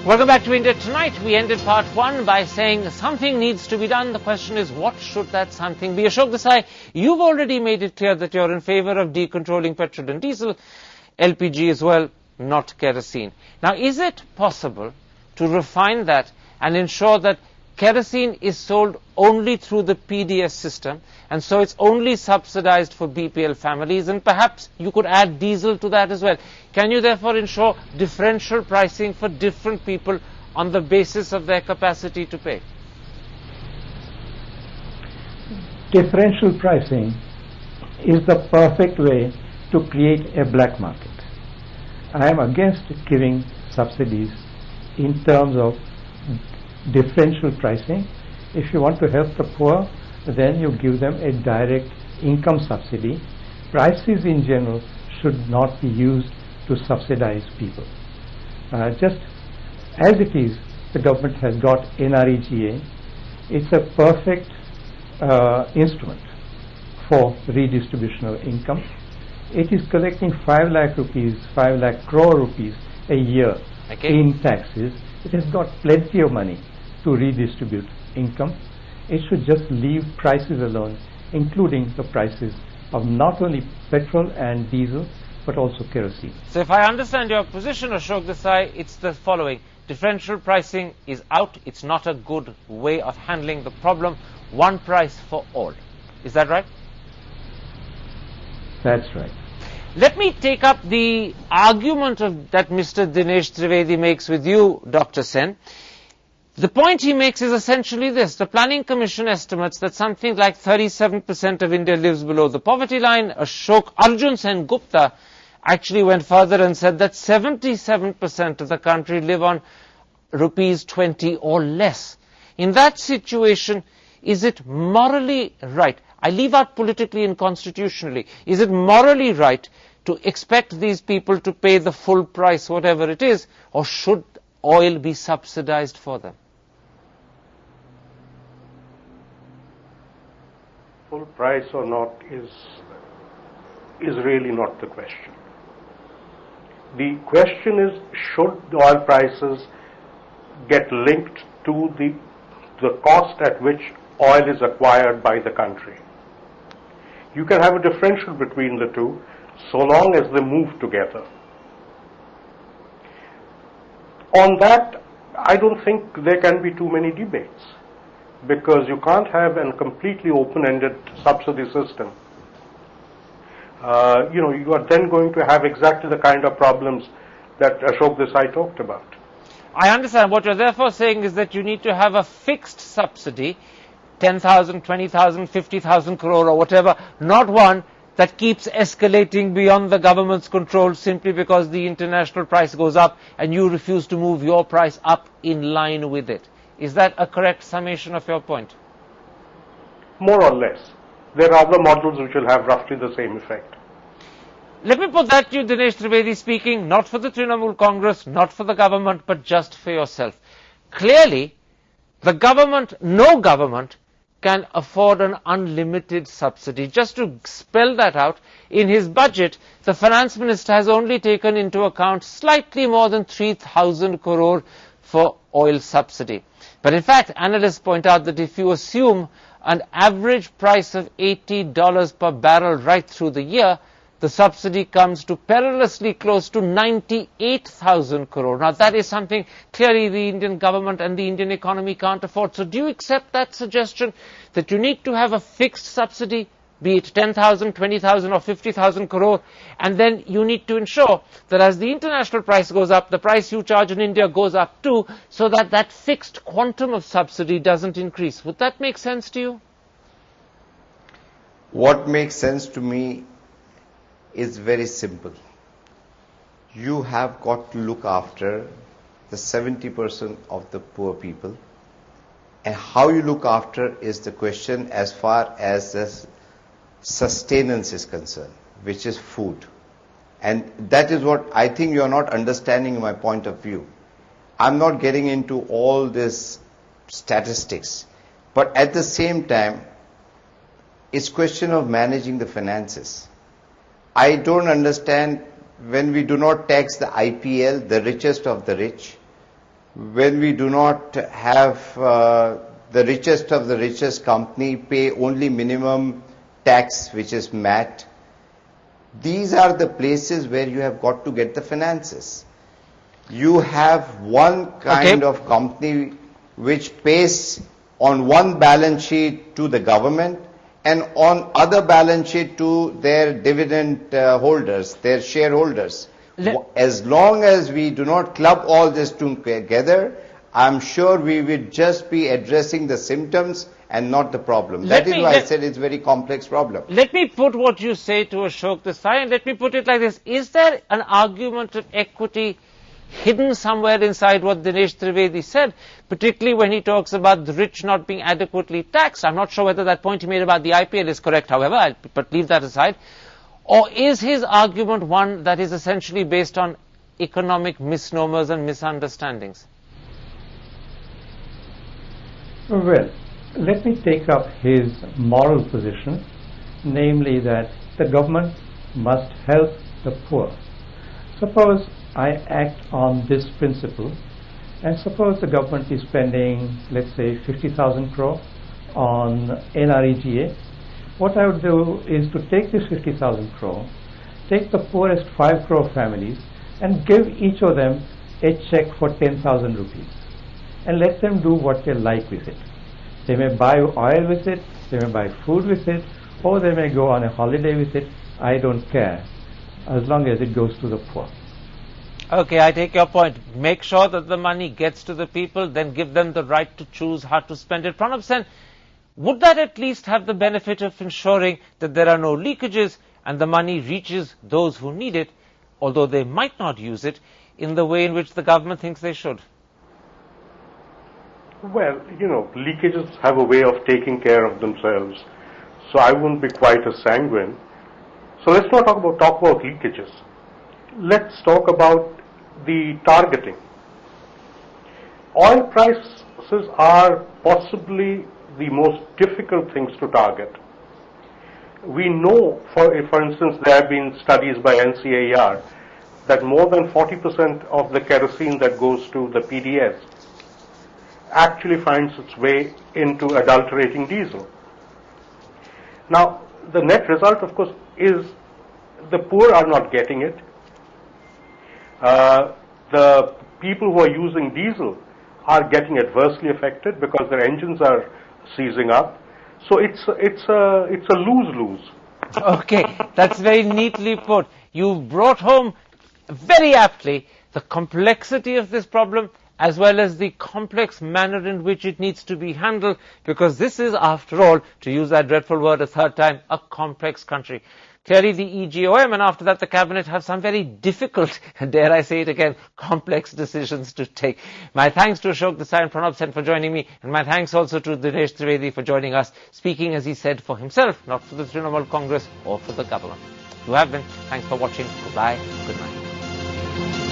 Welcome back to India Tonight. We ended part one by saying something needs to be done. The question is, what should that something be? Ashok Desai, you've already made it clear that you're in favor of decontrolling petrol and diesel, LPG as well, not kerosene. Now, is it possible to refine that and ensure that kerosene is sold only through the PDS system, and so it's only subsidized for BPL families, and perhaps you could add diesel to that as well? Can you therefore ensure differential pricing for different people on the basis of their capacity to pay? Differential pricing is the perfect way to create a black market. I am against giving subsidies in terms of differential pricing. If you want to help the poor, then you give them a direct income subsidy. Prices in general should not be used to subsidize people. Just as it is, the government has got NREGA. It's a perfect instrument for redistribution of income. It is collecting 5 lakh rupees, 5 lakh crore rupees a year in taxes. It has got plenty of money to redistribute income. It should just leave prices alone, including the prices of not only petrol and diesel, but also kerosene. So if I understand your position, Ashok Desai, it's the following. Differential pricing is out. It's not a good way of handling the problem. One price for all. Is that right? That's right. Let me take up the argument that Mr. Dinesh Trivedi makes with you, Dr. Sen. The point he makes is essentially this. The Planning Commission estimates that something like 37% of India lives below the poverty line. Ashok Arjun Sen Gupta actually went further and said that 77% of the country live on rupees 20 or less. In that situation, is it morally right? I leave out politically and constitutionally. Is it morally right to expect these people to pay the full price, whatever it is, or should oil be subsidized for them? Full price or not is really not the question. The question is, should the oil prices get linked to the cost at which oil is acquired by the country? You can have a differential between the two so long as they move together. On that, I don't think there can be too many debates, because you can't have a completely open-ended subsidy system. You are then going to have exactly the kind of problems that Ashok Desai talked about. I understand. What you're therefore saying is that you need to have a fixed subsidy, 10,000, 20,000, 50,000 crore or whatever, not one that keeps escalating beyond the government's control simply because the international price goes up and you refuse to move your price up in line with it. Is that a correct summation of your point? More or less. There are other models which will have roughly the same effect. Let me put that to you, Dinesh Trivedi speaking, not for the Trinamool Congress, not for the government, but just for yourself. Clearly, the government, no government, can afford an unlimited subsidy. Just to spell that out, in his budget, the finance minister has only taken into account slightly more than 3,000 crore for oil subsidy. But in fact, analysts point out that if you assume an average price of $80 per barrel right through the year, the subsidy comes to perilously close to 98,000 crore. Now, that is something clearly the Indian government and the Indian economy can't afford. So do you accept that suggestion that you need to have a fixed subsidy, be it 10,000, 20,000 or 50,000 crore, and then you need to ensure that as the international price goes up, the price you charge in India goes up too, so that that fixed quantum of subsidy doesn't increase? Would that make sense to you? What makes sense to me is very simple. You have got to look after the 70% of the poor people, and how you look after is the question as far as the sustenance is concerned, which is food. And that is what I think you are not understanding my point of view. I'm not getting into all this statistics, but at the same time, it's question of managing the finances. I don't understand when we do not tax the IPL, the richest of the rich, when we do not have the richest of the richest company pay only minimum tax, which is MAT. These are the places where you have got to get the finances. You have one kind of company which pays on one balance sheet to the government and on other balance sheet to their dividend holders, their shareholders. As long as we do not club all this together, I'm sure we will just be addressing the symptoms and not the problem. That is why I said it's a very complex problem. Let me put what you say to Ashok Desai, and let me put it like this. Is there an argument of equity hidden somewhere inside what Dinesh Trivedi said, particularly when he talks about the rich not being adequately taxed? I'm not sure whether that point he made about the IPL is correct, however, but leave that aside. Or is his argument one that is essentially based on economic misnomers and misunderstandings? Well, let me take up his moral position, namely that the government must help the poor. Suppose I act on this principle, and suppose the government is spending, let's say, 50,000 crore on NREGA. What I would do is to take this 50,000 crore, take the poorest 5 crore families and give each of them a check for 10,000 rupees and let them do what they like with it. They may buy oil with it, they may buy food with it, or they may go on a holiday with it. I don't care, as long as it goes to the poor. Okay, I take your point. Make sure that the money gets to the people, then give them the right to choose how to spend it. Pranab Sen, would that at least have the benefit of ensuring that there are no leakages and the money reaches those who need it, although they might not use it in the way in which the government thinks they should? Well, leakages have a way of taking care of themselves, so I wouldn't be quite as sanguine. So let's not talk about leakages. Let's talk about the targeting. Oil prices are possibly the most difficult things to target. We know, for instance, there have been studies by NCAR that more than 40% of the kerosene that goes to the PDS actually finds its way into adulterating diesel. Now, the net result, of course, is the poor are not getting it. The people who are using diesel are getting adversely affected because their engines are seizing up. So it's a lose-lose. Okay, that's very neatly put. You brought home very aptly the complexity of this problem as well as the complex manner in which it needs to be handled, because this is, after all, to use that dreadful word a third time, a complex country. Clearly the EGoM and after that the Cabinet have some very difficult, dare I say it again, complex decisions to take. My thanks to Ashok Desai and Pranab Sen for joining me, and my thanks also to Dinesh Trivedi for joining us, speaking, as he said, for himself, not for the Trinamool Congress or for the government. You have been. Thanks for watching. Goodbye. Good night.